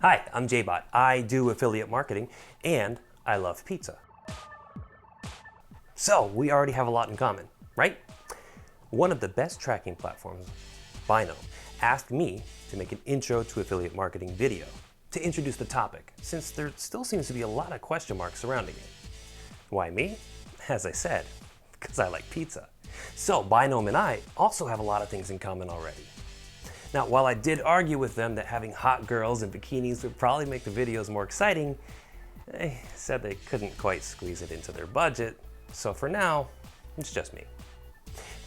Hi, I'm JBot. I do affiliate marketing and I love pizza. So we already have a lot in common, right? One of the best tracking platforms, Bino, asked me to make an intro to affiliate marketing video to introduce the topic, since there still seems to be a lot of question marks surrounding it. Why me? As I said, because I like pizza. So Binome and I also have a lot of things in common already. Now, while I did argue with them that having hot girls in bikinis would probably make the videos more exciting, they said they couldn't quite squeeze it into their budget, so for now, it's just me.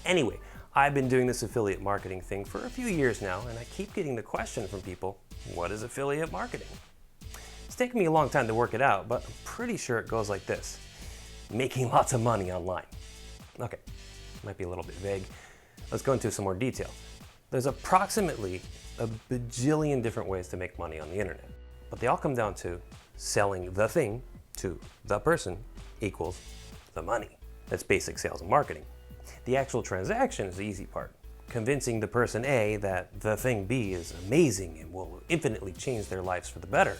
Anyway, I've been doing this affiliate marketing thing for a few years now, and I keep getting the question from people, what is affiliate marketing? It's taken me a long time to work it out, but I'm pretty sure it goes like this: making lots of money online. Okay, might be a little bit vague. Let's go into some more detail. There's approximately a bajillion different ways to make money on the internet, but they all come down to selling the thing to the person equals the money. That's basic sales and marketing. The actual transaction is the easy part. Convincing the person A that the thing B is amazing and will infinitely change their lives for the better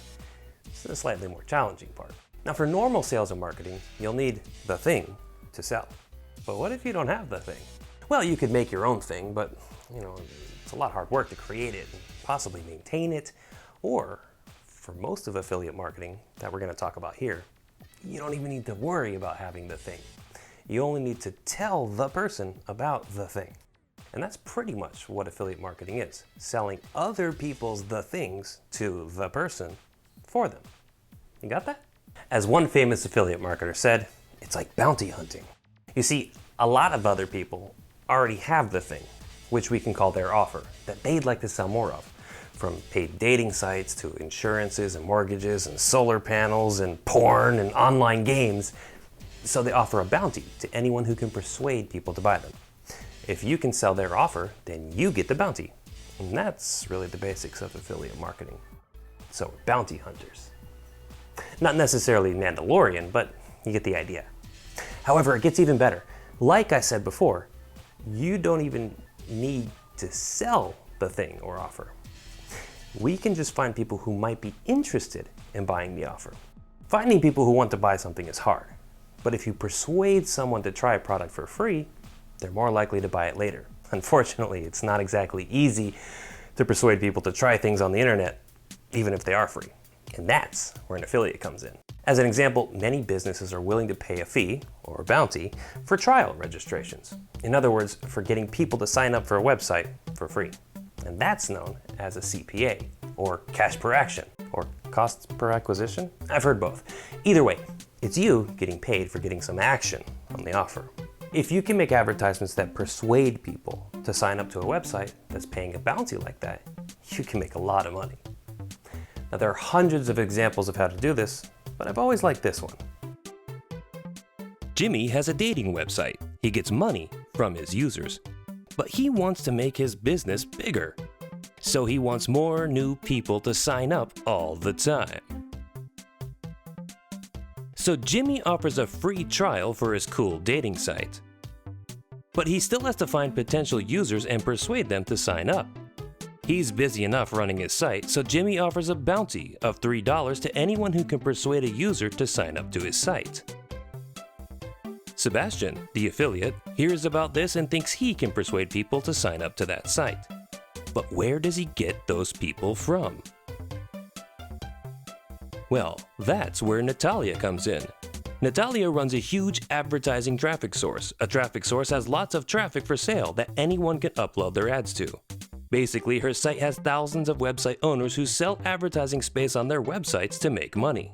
is the slightly more challenging part. Now, for normal sales and marketing, you'll need the thing to sell. But what if you don't have the thing? Well, you could make your own thing, but it's a lot of hard work to create it and possibly maintain it. Or for most of affiliate marketing that we're going to talk about here, you don't even need to worry about having the thing. You only need to tell the person about the thing. And that's pretty much what affiliate marketing is: selling other people's the things to the person for them. You got that? As one famous affiliate marketer said, it's like bounty hunting. You see, a lot of other people already have the thing, which we can call their offer, that they'd like to sell more of. From paid dating sites to insurances and mortgages and solar panels and porn and online games. So they offer a bounty to anyone who can persuade people to buy them. If you can sell their offer, then you get the bounty. And that's really the basics of affiliate marketing. So bounty hunters. Not necessarily Mandalorian, but you get the idea. However, it gets even better. Like I said before, you don't even need to sell the thing or offer. We can just find people who might be interested in buying the offer. Finding people who want to buy something is hard, but if you persuade someone to try a product for free, they're more likely to buy it later. Unfortunately, it's not exactly easy to persuade people to try things on the internet, even if they are free. And that's where an affiliate comes in. As an example, many businesses are willing to pay a fee, or a bounty, for trial registrations. In other words, for getting people to sign up for a website for free. And that's known as a CPA, or cash per action, or cost per acquisition. I've heard both. Either way, it's you getting paid for getting some action on the offer. If you can make advertisements that persuade people to sign up to a website that's paying a bounty like that, you can make a lot of money. Now, there are hundreds of examples of how to do this, but I've always liked this one. Jimmy has a dating website. He gets money from his users, but he wants to make his business bigger. So he wants more new people to sign up all the time. So Jimmy offers a free trial for his cool dating site. But he still has to find potential users and persuade them to sign up. He's busy enough running his site, so Jimmy offers a bounty of $3 to anyone who can persuade a user to sign up to his site. Sebastian, the affiliate, hears about this and thinks he can persuade people to sign up to that site. But where does he get those people from? Well, that's where Natalia comes in. Natalia runs a huge advertising traffic source. A traffic source has lots of traffic for sale that anyone can upload their ads to. Basically, her site has thousands of website owners who sell advertising space on their websites to make money.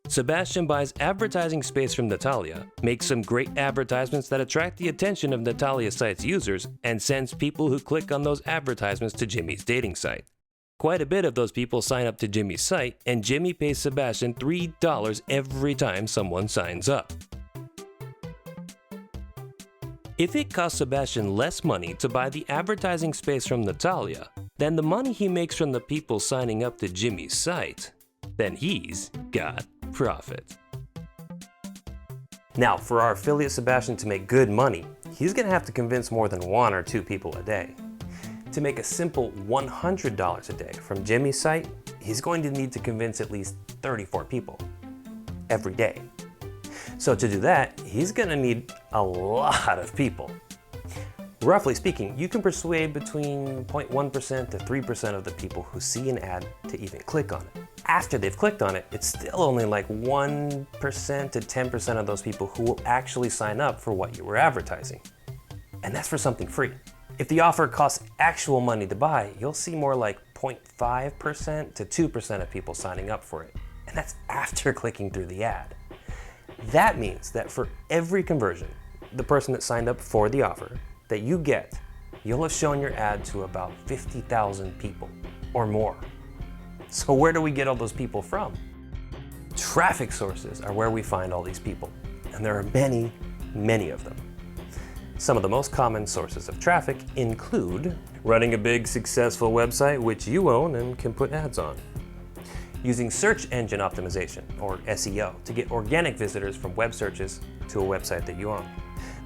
Sebastian buys advertising space from Natalia, makes some great advertisements that attract the attention of Natalia's site's users, and sends people who click on those advertisements to Jimmy's dating site. Quite a bit of those people sign up to Jimmy's site, and Jimmy pays Sebastian $3 every time someone signs up. If it costs Sebastian less money to buy the advertising space from Natalia than the money he makes from the people signing up to Jimmy's site, then he's got profit. Now, for our affiliate Sebastian to make good money, he's going to have to convince more than 1 or 2 people a day. To make a simple $100 a day from Jimmy's site, he's going to need to convince at least 34 people every day. So to do that, he's going to need a lot of people. Roughly speaking, you can persuade between 0.1% to 3% of the people who see an ad to even click on it. After they've clicked on it, it's still only like 1% to 10% of those people who will actually sign up for what you were advertising. And that's for something free. If the offer costs actual money to buy, you'll see more like 0.5% to 2% of people signing up for it. And that's after clicking through the ad. That means that for every conversion, the person that signed up for the offer that you get, you'll have shown your ad to about 50,000 people or more. So where do we get all those people from? Traffic sources are where we find all these people, and there are many, many of them. Some of the most common sources of traffic include running a big successful website which you own and can put ads on, using search engine optimization, or SEO, to get organic visitors from web searches to a website that you own.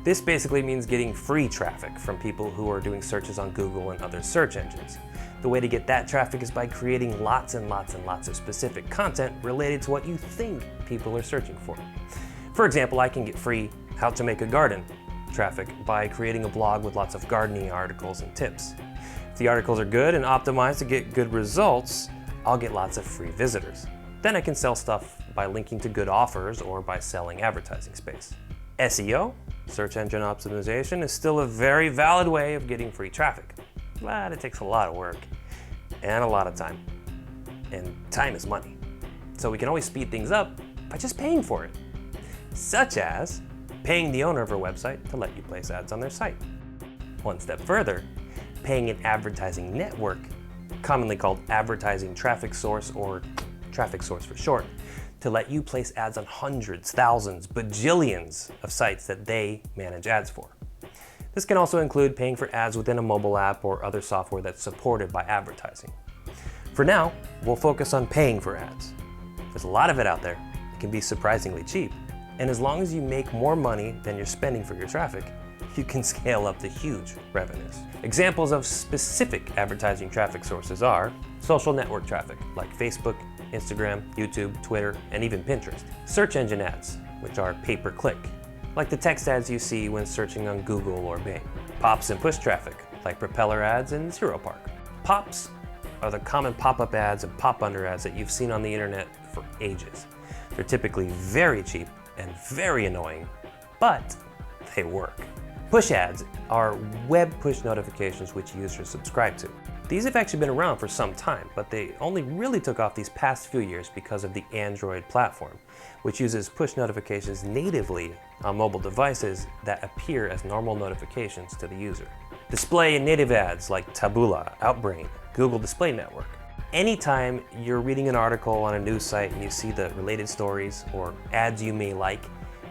This basically means getting free traffic from people who are doing searches on Google and other search engines. The way to get that traffic is by creating lots and lots and lots of specific content related to what you think people are searching for. For example, I can get free how to make a garden traffic by creating a blog with lots of gardening articles and tips. If the articles are good and optimized to get good results, I'll get lots of free visitors. Then I can sell stuff by linking to good offers or by selling advertising space. SEO, search engine optimization, is still a very valid way of getting free traffic, but it takes a lot of work and a lot of time. And time is money. So we can always speed things up by just paying for it, such as paying the owner of a website to let you place ads on their site. One step further, paying an advertising network, commonly called advertising traffic source or traffic source for short, to let you place ads on hundreds, thousands, bajillions of sites that they manage ads for. This can also include paying for ads within a mobile app or other software that's supported by advertising. For now, we'll focus on paying for ads. There's a lot of it out there. It can be surprisingly cheap. And as long as you make more money than you're spending for your traffic, you can scale up to huge revenues. Examples of specific advertising traffic sources are social network traffic, like Facebook, Instagram, YouTube, Twitter, and even Pinterest. Search engine ads, which are pay-per-click, like the text ads you see when searching on Google or Bing. Pops and push traffic, like propeller ads and ZeroPark. Pops are the common pop-up ads and pop-under ads that you've seen on the internet for ages. They're typically very cheap and very annoying, but they work. Push ads are web push notifications which users subscribe to. These have actually been around for some time, but they only really took off these past few years because of the Android platform, which uses push notifications natively on mobile devices that appear as normal notifications to the user. Display and native ads like Taboola, Outbrain, Google Display Network. Anytime you're reading an article on a news site and you see the related stories or ads you may like,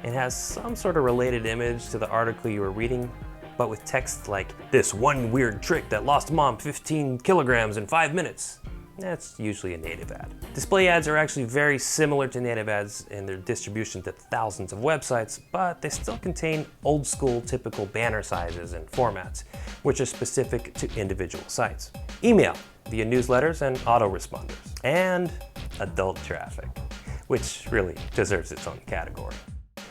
it has some sort of related image to the article you were reading, but with text like, "This one weird trick that lost mom 15 kilograms in 5 minutes." That's usually a native ad. Display ads are actually very similar to native ads in their distribution to thousands of websites, but they still contain old school typical banner sizes and formats, which are specific to individual sites. Email via newsletters and autoresponders. And adult traffic, which really deserves its own category.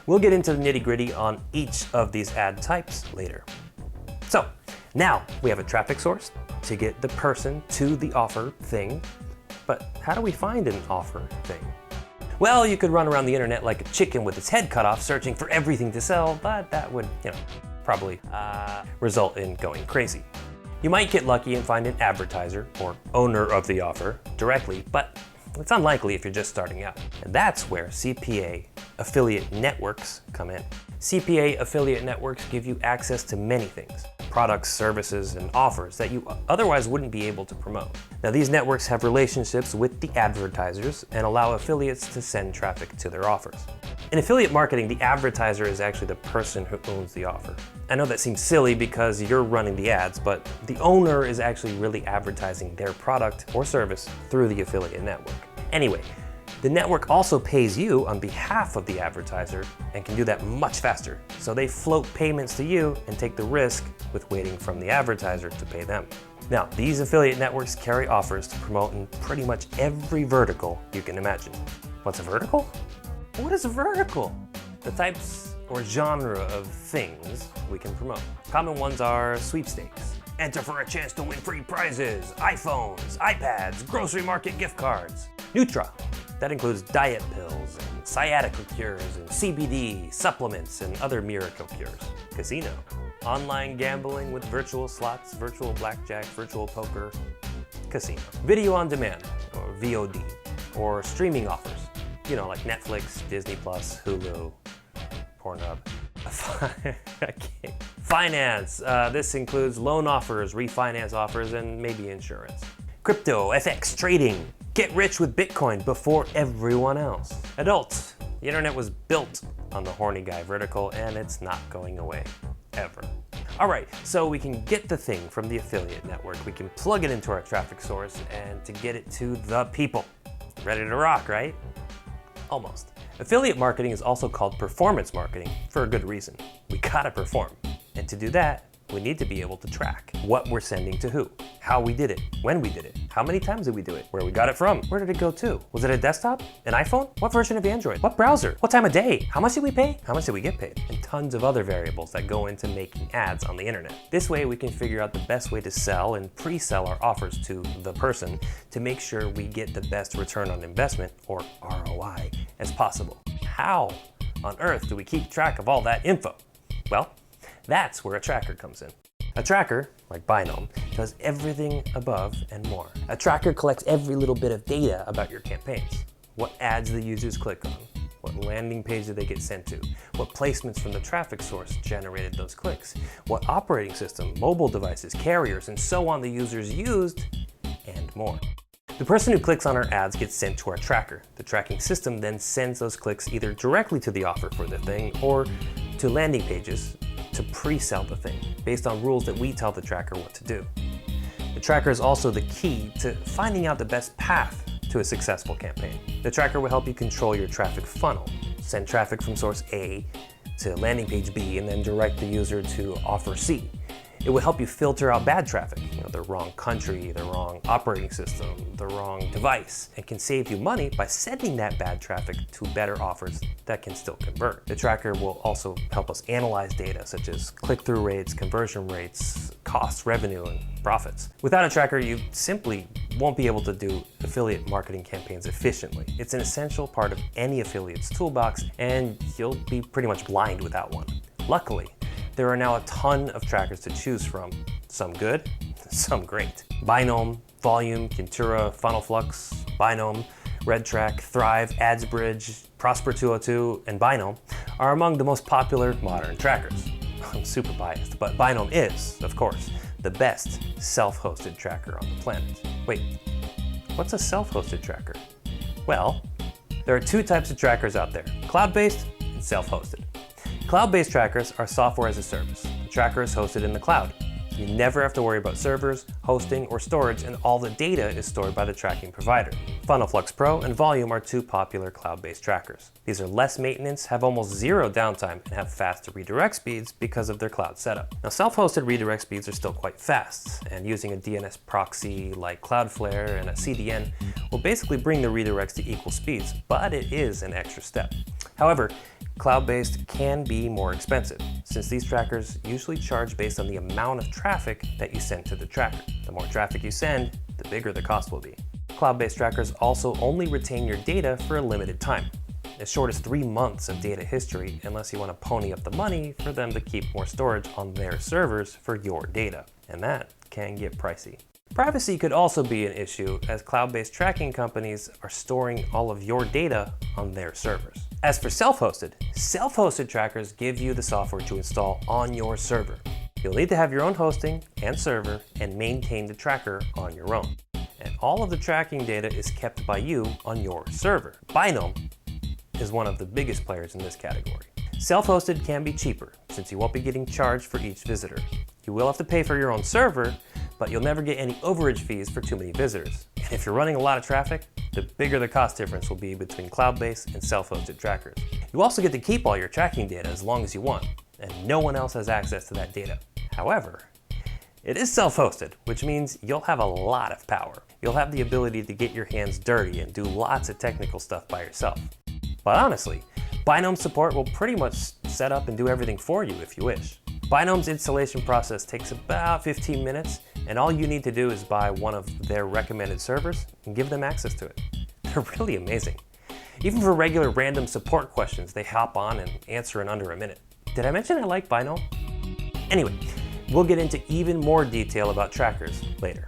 We'll get into the nitty-gritty on each of these ad types later. So now we have a traffic source to get the person to the offer thing, but how do we find an offer thing? Well, you could run around the internet like a chicken with its head cut off searching for everything to sell, but that would, probably result in going crazy. You might get lucky and find an advertiser or owner of the offer directly, but it's unlikely if you're just starting out. And that's where CPA affiliate networks come in. CPA affiliate networks give you access to many things, products, services, and offers that you otherwise wouldn't be able to promote. Now, these networks have relationships with the advertisers and allow affiliates to send traffic to their offers. In affiliate marketing, the advertiser is actually the person who owns the offer. I know that seems silly because you're running the ads, but the owner is actually really advertising their product or service through the affiliate network. Anyway, the network also pays you on behalf of the advertiser and can do that much faster. So they float payments to you and take the risk with waiting from the advertiser to pay them. Now, these affiliate networks carry offers to promote in pretty much every vertical you can imagine. What's a vertical? What is a vertical? The types or genre of things we can promote. Common ones are sweepstakes. Enter for a chance to win free prizes, iPhones, iPads, grocery market gift cards. Nutra, that includes diet pills and sciatica cures and CBD, supplements, and other miracle cures. Casino, online gambling with virtual slots, virtual blackjack, virtual poker. Casino. Video on demand, or VOD, or streaming offers. You know, like Netflix, Disney Plus, Hulu, Pornhub. Finance, this includes loan offers, refinance offers, and maybe insurance. Crypto, FX, trading. Get rich with Bitcoin before everyone else. Adults, the internet was built on the horny guy vertical, and it's not going away, ever. All right, so we can get the thing from the affiliate network, we can plug it into our traffic source, and to get it to the people. Ready to rock, right? Almost. Affiliate marketing is also called performance marketing for a good reason. We gotta perform. And to do that, we need to be able to track what we're sending to who, how we did it, when we did it, how many times did we do it, where we got it from, where did it go to? Was it a desktop? An iPhone? What version of Android? What browser? What time of day? How much did we pay? How much did we get paid? And tons of other variables that go into making ads on the internet. This way we can figure out the best way to sell and pre-sell our offers to the person to make sure we get the best return on investment, or ROI, as possible. How on earth do we keep track of all that info? Well, that's where a tracker comes in. A tracker, like Binom, does everything above and more. A tracker collects every little bit of data about your campaigns. What ads the users click on, what landing page did they get sent to, what placements from the traffic source generated those clicks, what operating system, mobile devices, carriers, and so on the users used, and more. The person who clicks on our ads gets sent to our tracker. The tracking system then sends those clicks either directly to the offer for the thing or to landing pages to pre-sell the thing, based on rules that we tell the tracker what to do. The tracker is also the key to finding out the best path to a successful campaign. The tracker will help you control your traffic funnel, send traffic from source A to landing page B, and then direct the user to offer C. It will help you filter out bad traffic, the wrong country, the wrong operating system, the wrong device, and can save you money by sending that bad traffic to better offers that can still convert. The tracker will also help us analyze data such as click-through rates, conversion rates, costs, revenue, and profits. Without a tracker, you simply won't be able to do affiliate marketing campaigns efficiently. It's an essential part of any affiliate's toolbox, and you'll be pretty much blind without one. Luckily, there are now a ton of trackers to choose from, some good, some great. Binom, Volume, Kintura, Funnelflux, Binom, RedTrack, Thrive, AdsBridge, Prosper 202, and Binom are among the most popular modern trackers. I'm super biased, but Binom is, of course, the best self-hosted tracker on the planet. Wait, what's a self-hosted tracker? Well, there are two types of trackers out there, cloud-based and self-hosted. Cloud-based trackers are software as a service. The tracker is hosted in the cloud. You never have to worry about servers, hosting, or storage, and all the data is stored by the tracking provider. Funnelflux Pro and Volume are two popular cloud-based trackers. These are less maintenance, have almost zero downtime, and have faster redirect speeds because of their cloud setup. Now, self-hosted redirect speeds are still quite fast, and using a DNS proxy like Cloudflare and a CDN will basically bring the redirects to equal speeds, but it is an extra step. However, cloud-based can be more expensive, since these trackers usually charge based on the amount of traffic that you send to the tracker. The more traffic you send, the bigger the cost will be. Cloud-based trackers also only retain your data for a limited time, as short as 3 months of data history, unless you want to pony up the money for them to keep more storage on their servers for your data, and that can get pricey. Privacy could also be an issue, as cloud-based tracking companies are storing all of your data on their servers. As for self-hosted trackers give you the software to install on your server. You'll need to have your own hosting and server and maintain the tracker on your own. And all of the tracking data is kept by you on your server. Binom is one of the biggest players in this category. Self-hosted can be cheaper, since you won't be getting charged for each visitor. You will have to pay for your own server, but you'll never get any overage fees for too many visitors. And if you're running a lot of traffic, the bigger the cost difference will be between cloud-based and self-hosted trackers. You also get to keep all your tracking data as long as you want, and no one else has access to that data. However, It is self-hosted, which means you'll have a lot of power. You'll have the ability to get your hands dirty and do lots of technical stuff by yourself. But honestly, Binom support will pretty much set up and do everything for you if you wish. Binom's installation process takes about 15 minutes, and all you need to do is buy one of their recommended servers and give them access to it. They're really amazing. Even for regular random support questions, they hop on and answer in under a minute. Did I mention I like Binom? Anyway, we'll get into even more detail about trackers later.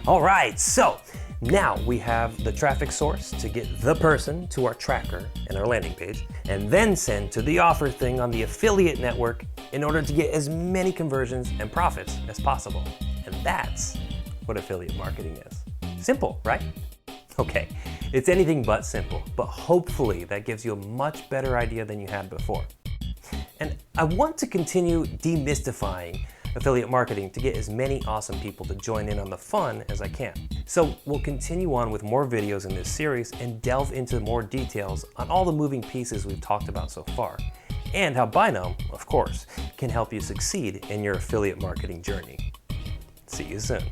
All right, so now we have the traffic source to get the person to our tracker and our landing page, and then send to the offer thing on the affiliate network in order to get as many conversions and profits as possible. And that's what affiliate marketing is. Simple, right? Okay, it's anything but simple, but hopefully that gives you a much better idea than you had before. And I want to continue demystifying affiliate marketing to get as many awesome people to join in on the fun as I can. So we'll continue on with more videos in this series and delve into more details on all the moving pieces we've talked about so far, and how Binom, of course, can help you succeed in your affiliate marketing journey. See you soon.